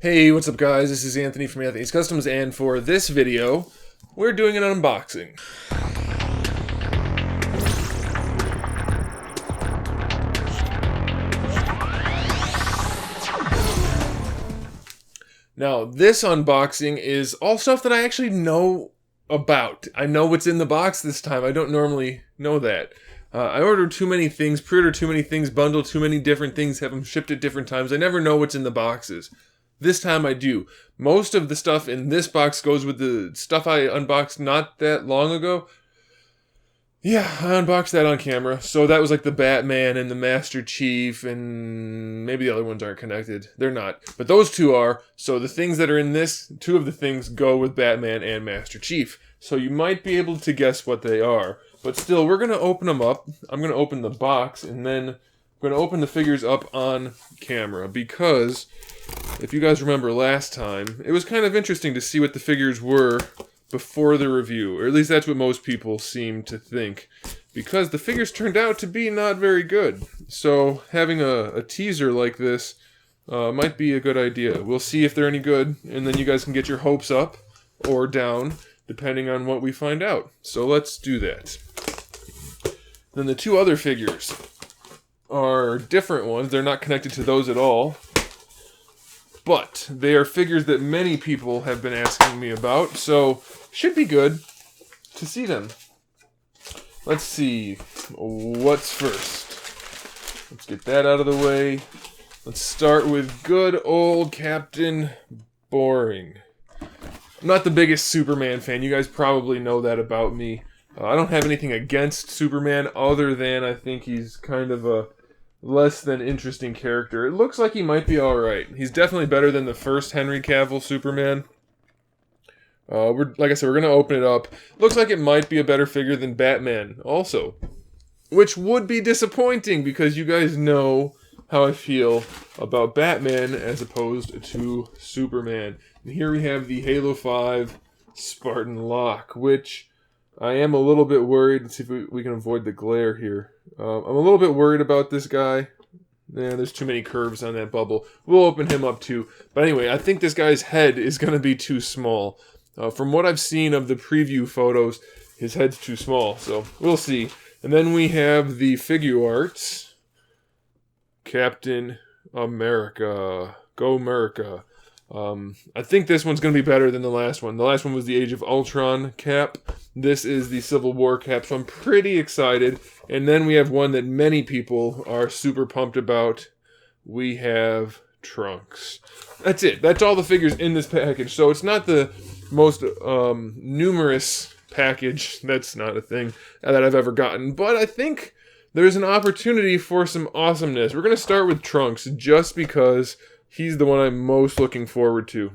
Hey, what's up guys? This is Anthony from AnthonysCustoms, and for this video, we're doing an unboxing. Now, this unboxing is all stuff that I actually know about. I know what's in the box this time. I don't normally know that. I ordered too many things, pre-ordered too many things, bundled too many different things, have them shipped at different times. I never know what's in the boxes. This time I do. Most of the stuff in this box goes with the stuff I unboxed not that long ago. Yeah, I unboxed that on camera. So that was like the Batman and the Master Chief, and maybe the other ones aren't connected. They're not. But those two are. So the things that are in this, two of the things go with Batman and Master Chief. So you might be able to guess what they are. But still, we're going to open them up. I'm going to open the box, and then I'm going to open the figures up on camera. Because, if you guys remember last time, it was kind of interesting to see what the figures were before the review, or at least that's what most people seem to think, because the figures turned out to be not very good. So having a teaser like this might be a good idea. We'll see if they're any good, and then you guys can get your hopes up or down depending on what we find out. So let's do that. Then the two other figures are different ones. They're not connected to those at all, but they are figures that many people have been asking me about, so should be good to see them. Let's see, what's first? Let's get that out of the way. Let's start with good old Captain Boring. I'm not the biggest Superman fan. You guys probably know that about me. I don't have anything against Superman other than I think he's kind of a less than interesting character. It looks like he might be alright. He's definitely better than the first Henry Cavill Superman. Like I said, we're going to open it up. Looks like it might be a better figure than Batman also, which would be disappointing because you guys know how I feel about Batman as opposed to Superman. And here we have the Halo 5 Spartan Lock, which I am a little bit worried. Let's see if we can avoid the glare here. I'm a little bit worried about this guy. Yeah, there's too many curves on that bubble. We'll open him up too. But anyway, I think this guy's head is going to be too small. From what I've seen of the preview photos, his head's too small. So we'll see. And then we have the figure arts. Captain America. Go America. I think this one's going to be better than the last one. The last one was the Age of Ultron cap. This is the Civil War cap, so I'm pretty excited. And then we have one that many people are super pumped about. We have Trunks. That's it. That's all the figures in this package. So it's not the most numerous package. That's not a thing that I've ever gotten. But I think there's an opportunity for some awesomeness. We're going to start with Trunks just because he's the one I'm most looking forward to.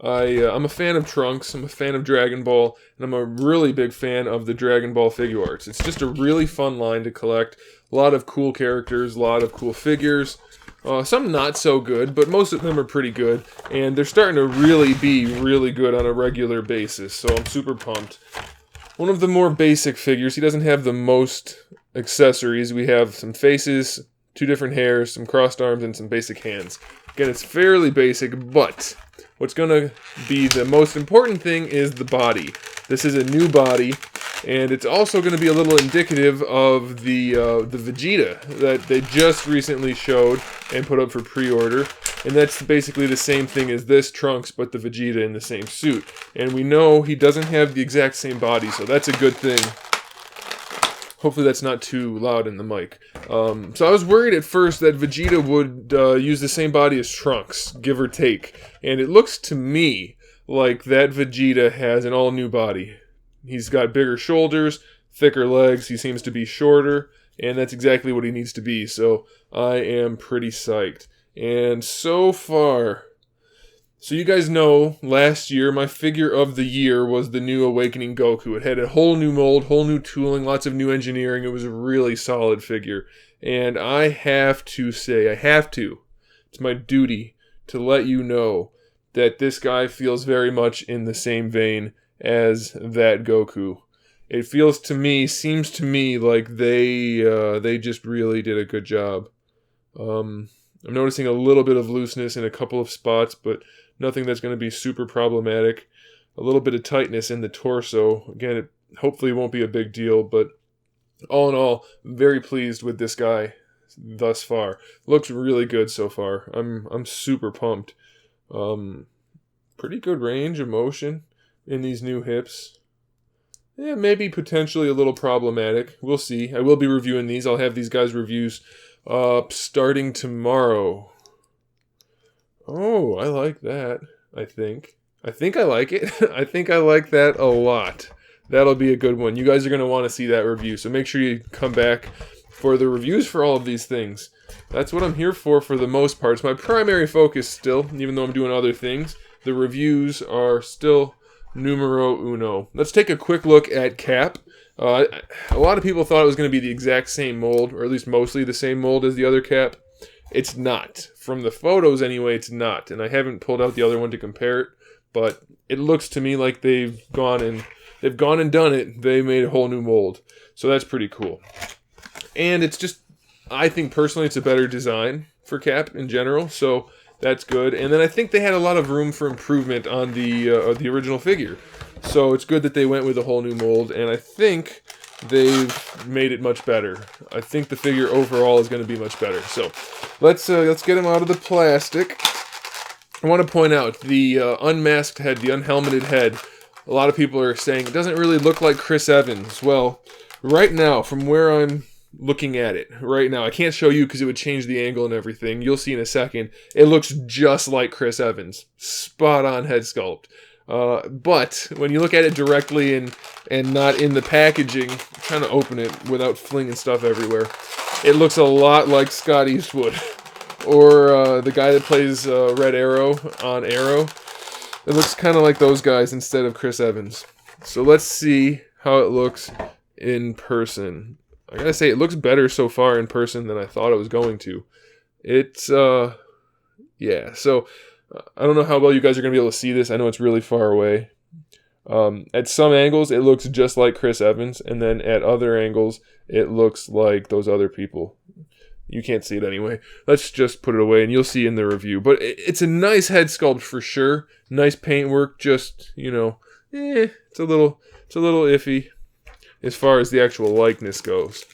I'm a fan of Trunks, I'm a fan of Dragon Ball, and I'm a really big fan of the Dragon Ball figure arts. It's just a really fun line to collect. A lot of cool characters, a lot of cool figures. Some not so good, but most of them are pretty good. And they're starting to really be really good on a regular basis, so I'm super pumped. One of the more basic figures, he doesn't have the most accessories. We have some faces, two different hairs, some crossed arms, and some basic hands. Again, it's fairly basic, but what's going to be the most important thing is the body. This is a new body, and it's also going to be a little indicative of the Vegeta that they just recently showed and put up for pre-order. And that's basically the same thing as this Trunks, but the Vegeta in the same suit. And we know he doesn't have the exact same body, so that's a good thing. Hopefully that's not too loud in the mic. So I was worried at first that Vegeta would use the same body as Trunks, give or take. And it looks to me like that Vegeta has an all-new body. He's got bigger shoulders, thicker legs, he seems to be shorter, and that's exactly what he needs to be. So I am pretty psyched. And so far, so you guys know, last year, my figure of the year was the new Awakening Goku. It had a whole new mold, whole new tooling, lots of new engineering. It was a really solid figure. And I have to say, it's my duty to let you know that this guy feels very much in the same vein as that Goku. It feels to me, seems to me like they just really did a good job. I'm noticing a little bit of looseness in a couple of spots, but nothing that's going to be super problematic. A little bit of tightness in the torso. Again, it hopefully won't be a big deal, but all in all, very pleased with this guy thus far. Looks really good so far. I'm super pumped. Pretty good range of motion in these new hips. Yeah, maybe potentially a little problematic. We'll see. I will be reviewing these. I'll have these guys' reviews starting tomorrow. Oh, I like that, I think. I like it. I think I like that a lot. That'll be a good one. You guys are going to want to see that review, so make sure you come back for the reviews for all of these things. That's what I'm here for the most part. It's my primary focus still, even though I'm doing other things. The reviews are still numero uno. Let's take a quick look at Cap. A lot of people thought it was going to be the exact same mold, or at least mostly the same mold as the other Cap. It's not. From the photos anyway, it's not. And I haven't pulled out the other one to compare it, but it looks to me like they've gone and done it. They made a whole new mold. So that's pretty cool. And it's just, I think personally it's a better design for Cap in general, so that's good. And then I think they had a lot of room for improvement on the original figure. So it's good that they went with a whole new mold, and I think they've made it much better. I think the figure overall is going to be much better. So let's get him out of the plastic. I want to point out the unmasked head, the unhelmeted head. A lot of people are saying it doesn't really look like Chris Evans. Well, right now, from where I'm looking at it right now, I can't show you because it would change the angle and everything. You'll see in a second. It looks just like Chris Evans. Spot on head sculpt. But when you look at it directly and not in the packaging, I'm trying to open it without flinging stuff everywhere, it looks a lot like Scott Eastwood. Or the guy that plays Red Arrow on Arrow. It looks kind of like those guys instead of Chris Evans. So let's see how it looks in person. I gotta say, it looks better so far in person than I thought it was going to. It's, yeah. So, I don't know how well you guys are going to be able to see this. I know it's really far away. At some angles, it looks just like Chris Evans. And then at other angles, it looks like those other people. You can't see it anyway. Let's just put it away and you'll see in the review. But it's a nice head sculpt for sure. Nice paintwork. Just, you know, it's a little iffy as far as the actual likeness goes.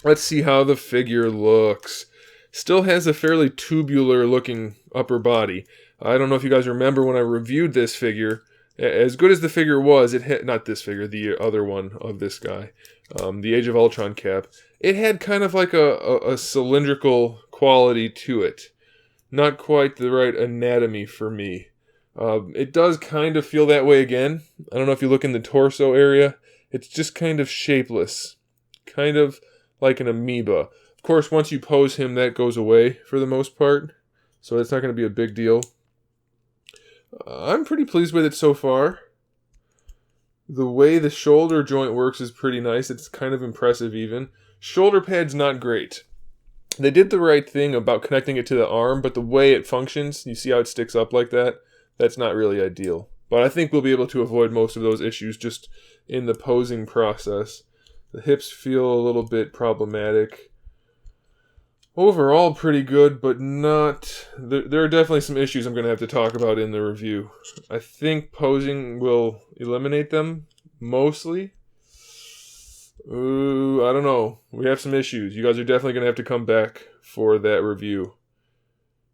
Let's see how the figure looks. Still has a fairly tubular looking upper body. I don't know if you guys remember when I reviewed this figure. As good as the figure was, it had, not this figure, the other one of this guy, the Age of Ultron Cap. It had kind of like a cylindrical quality to it. Not quite the right anatomy for me. It does kind of feel that way again. I don't know if you look in the torso area. It's just kind of shapeless. Kind of like an amoeba. Of course, once you pose him, that goes away for the most part. So it's not going to be a big deal. I'm pretty pleased with it so far. The way the shoulder joint works is pretty nice. It's kind of impressive even. Shoulder pad's not great. They did the right thing about connecting it to the arm, but the way it functions, you see how it sticks up like that? That's not really ideal. But I think we'll be able to avoid most of those issues just in the posing process. The hips feel a little bit problematic. Overall, pretty good, but not... There are definitely some issues I'm going to have to talk about in the review. I think posing will eliminate them, mostly. Ooh, I don't know. We have some issues. You guys are definitely going to have to come back for that review.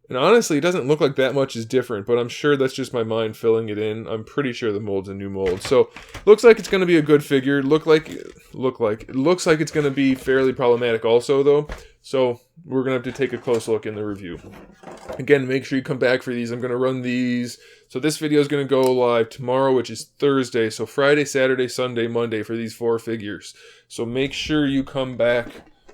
And honestly, it doesn't look like that much is different, but I'm sure that's just my mind filling it in. I'm pretty sure the mold's a new mold. So, looks like it's going to be a good figure. It looks like it's going to be fairly problematic also, though. So, we're going to have to take a close look in the review. Again, make sure you come back for these. I'm going to run these. So, this video is going to go live tomorrow, which is Thursday. So, Friday, Saturday, Sunday, Monday for these 4 figures. So, make sure you come back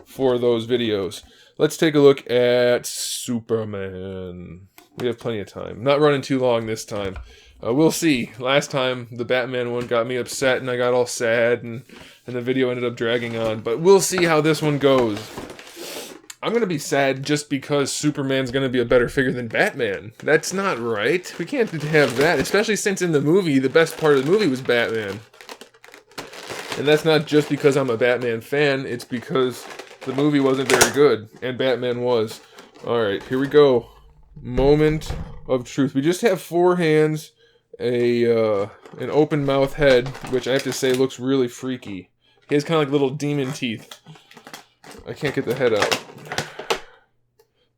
for those videos. Let's take a look at Superman. We have plenty of time. Not running too long this time. We'll see. Last time, the Batman one got me upset and I got all sad and the video ended up dragging on. But we'll see how this one goes. I'm going to be sad just because Superman's going to be a better figure than Batman. That's not right. We can't have that, especially since in the movie, the best part of the movie was Batman. And that's not just because I'm a Batman fan. It's because the movie wasn't very good, and Batman was. Alright, here we go. Moment of truth. We just have 4 hands, an open mouth head, which I have to say looks really freaky. He has kind of like little demon teeth. I can't get the head out.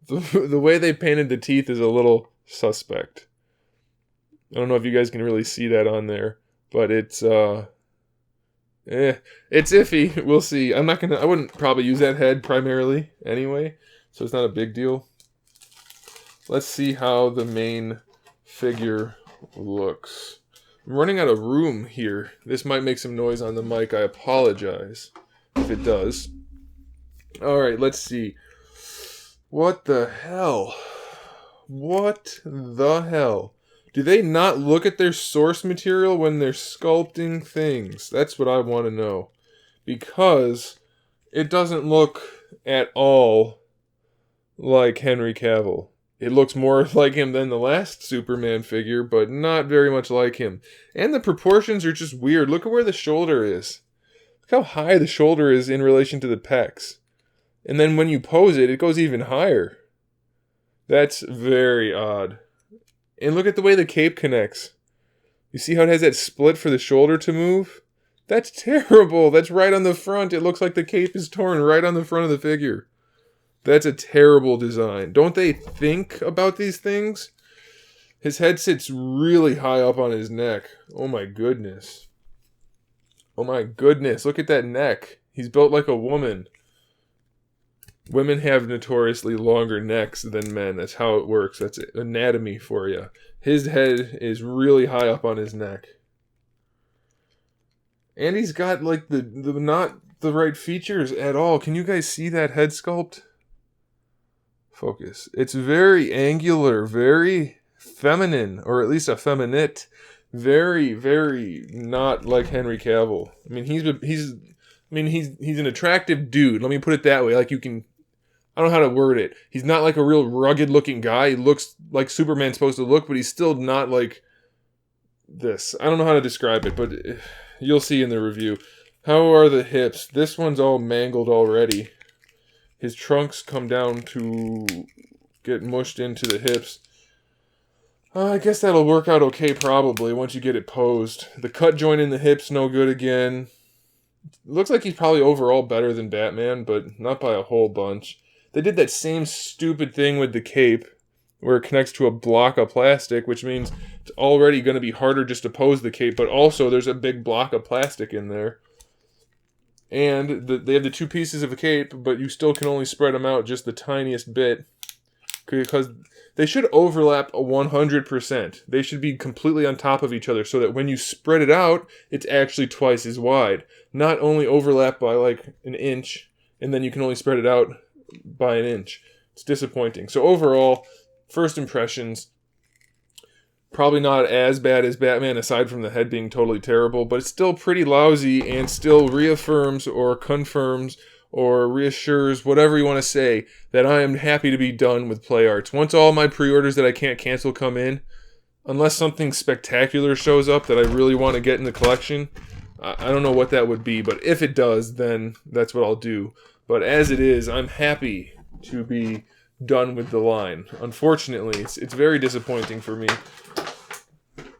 The way they painted the teeth is a little suspect. I don't know if you guys can really see that on there, but it's iffy. We'll see. I wouldn't probably use that head primarily anyway, so it's not a big deal. Let's see how the main figure looks. I'm running out of room here. This might make some noise on the mic. I apologize if it does. Alright, let's see. What the hell? What the hell? Do they not look at their source material when they're sculpting things? That's what I want to know. Because it doesn't look at all like Henry Cavill. It looks more like him than the last Superman figure, but not very much like him. And the proportions are just weird. Look at where the shoulder is. Look how high the shoulder is in relation to the pecs. And then when you pose it, it goes even higher. That's very odd. And look at the way the cape connects. You see how it has that split for the shoulder to move? That's terrible. That's right on the front. It looks like the cape is torn right on the front of the figure. That's a terrible design. Don't they think about these things? His head sits really high up on his neck. Oh my goodness. Oh my goodness. Look at that neck. He's built like a woman. Women have notoriously longer necks than men. That's how it works. That's anatomy for you. His head is really high up on his neck. And he's got like the not the right features at all. Can you guys see that head sculpt? Focus. It's very angular, very feminine, or at least effeminate. Very, very not like Henry Cavill. I mean, he's an attractive dude. Let me put it that way. Like you can, I don't know how to word it. He's not like a real rugged looking guy. He looks like Superman's supposed to look, but he's still not like this. I don't know how to describe it, but you'll see in the review. How are the hips? This one's all mangled already. His trunks come down to get mushed into the hips. I guess that'll work out okay probably once you get it posed. The cut joint in the hip's no good again. Looks like he's probably overall better than Batman, but not by a whole bunch. They did that same stupid thing with the cape, where it connects to a block of plastic, which means it's already going to be harder just to pose the cape, but also there's a big block of plastic in there. And they have the 2 pieces of a cape, but you still can only spread them out just the tiniest bit. Because they should overlap 100%. They should be completely on top of each other so that when you spread it out, it's actually twice as wide. Not only overlap by like an inch, and then you can only spread it out by an inch. It's disappointing. So overall, first impressions, probably not as bad as Batman, aside from the head being totally terrible, but it's still pretty lousy and still reaffirms or confirms or reassures, whatever you want to say, that I am happy to be done with Play Arts. Once all my pre-orders that I can't cancel come in, unless something spectacular shows up that I really want to get in the collection, I don't know what that would be, but if it does, then that's what I'll do. But as it is, I'm happy to be done with the line. Unfortunately, it's very disappointing for me.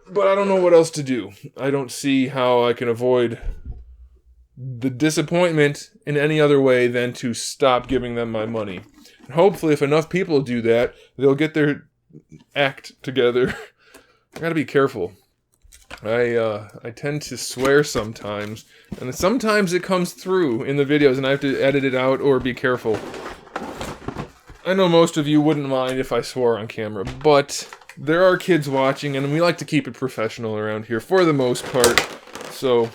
But I don't know what else to do. I don't see how I can avoid the disappointment in any other way than to stop giving them my money. And hopefully, if enough people do that, they'll get their act together. I gotta be careful. I tend to swear sometimes, and sometimes it comes through in the videos, and I have to edit it out or be careful. I know most of you wouldn't mind if I swore on camera, but there are kids watching, and we like to keep it professional around here for the most part. So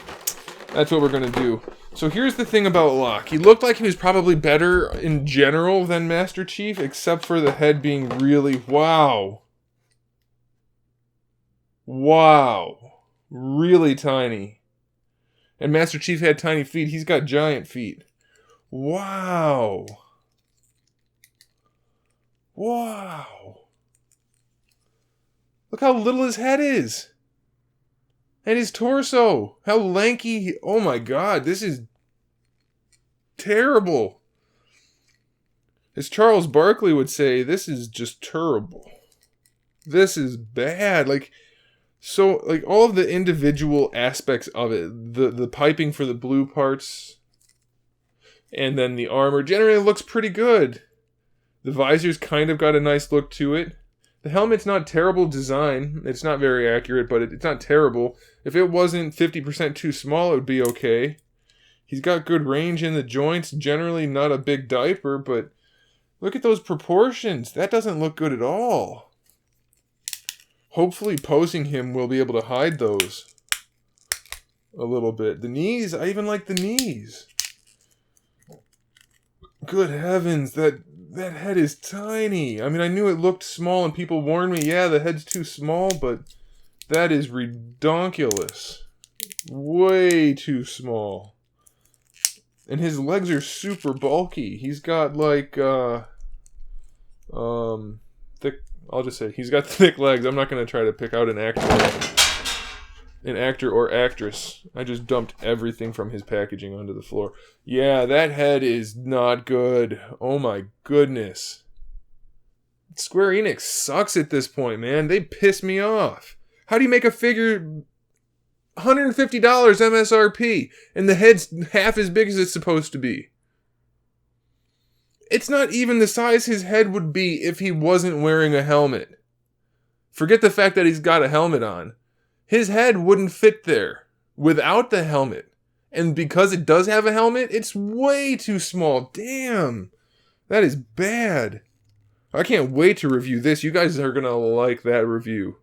that's what we're going to do. So here's the thing about Locke. He looked like he was probably better in general than Master Chief, except for the head being really... Wow. Wow. Really tiny. And Master Chief had tiny feet. He's got giant feet. Wow. Wow. Look how little his head is. And his torso. How lanky. Oh my god, this is terrible. As Charles Barkley would say, this is just terrible. This is bad. Like, so, like, all of the individual aspects of it, the piping for the blue parts, and then the armor generally looks pretty good. The visor's kind of got a nice look to it. The helmet's not terrible design. It's not very accurate, but it's not terrible. If it wasn't 50% too small, it would be okay. He's got good range in the joints. Generally not a big diaper, but look at those proportions. That doesn't look good at all. Hopefully posing him will be able to hide those a little bit. The knees, I even like the knees. Good heavens, that head is tiny. I mean, I knew it looked small and people warned me, yeah, the head's too small, but that is redonkulous. Way too small. And his legs are super bulky. He's got like, thick, I'll just say, he's got thick legs. I'm not going to try to pick out an actor or actress. I just dumped everything from his packaging onto the floor. Yeah, that head is not good. Oh my goodness. Square Enix sucks at this point, man. They piss me off. How do you make a figure $150 MSRP and the head's half as big as it's supposed to be? It's not even the size his head would be if he wasn't wearing a helmet. Forget the fact that he's got a helmet on. His head wouldn't fit there without the helmet. And because it does have a helmet, it's way too small. Damn. That is bad. I can't wait to review this. You guys are going to like that review.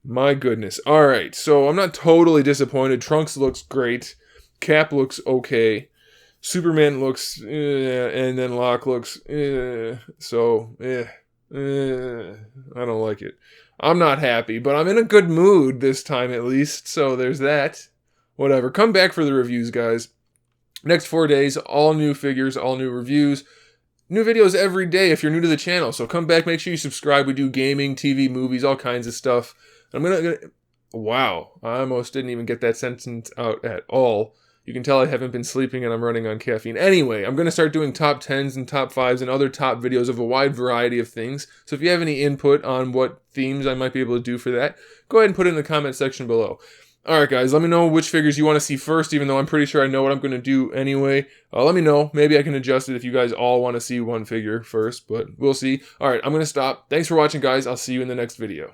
My goodness. Alright, so I'm not totally disappointed. Trunks looks great. Cap looks okay. Superman looks, and then Locke looks, I don't like it. I'm not happy, but I'm in a good mood this time at least, so there's that. Whatever. Come back for the reviews, guys. Next 4 days, all new figures, all new reviews. New videos every day if you're new to the channel, so come back, make sure you subscribe. We do gaming, TV, movies, all kinds of stuff. Wow, I almost didn't even get that sentence out at all. You can tell I haven't been sleeping and I'm running on caffeine. Anyway, I'm going to start doing top 10s and top 5s and other top videos of a wide variety of things. So if you have any input on what themes I might be able to do for that, go ahead and put it in the comment section below. Alright guys, let me know which figures you want to see first, even though I'm pretty sure I know what I'm going to do anyway. Let me know. Maybe I can adjust it if you guys all want to see one figure first, but we'll see. Alright, I'm going to stop. Thanks for watching, guys. I'll see you in the next video.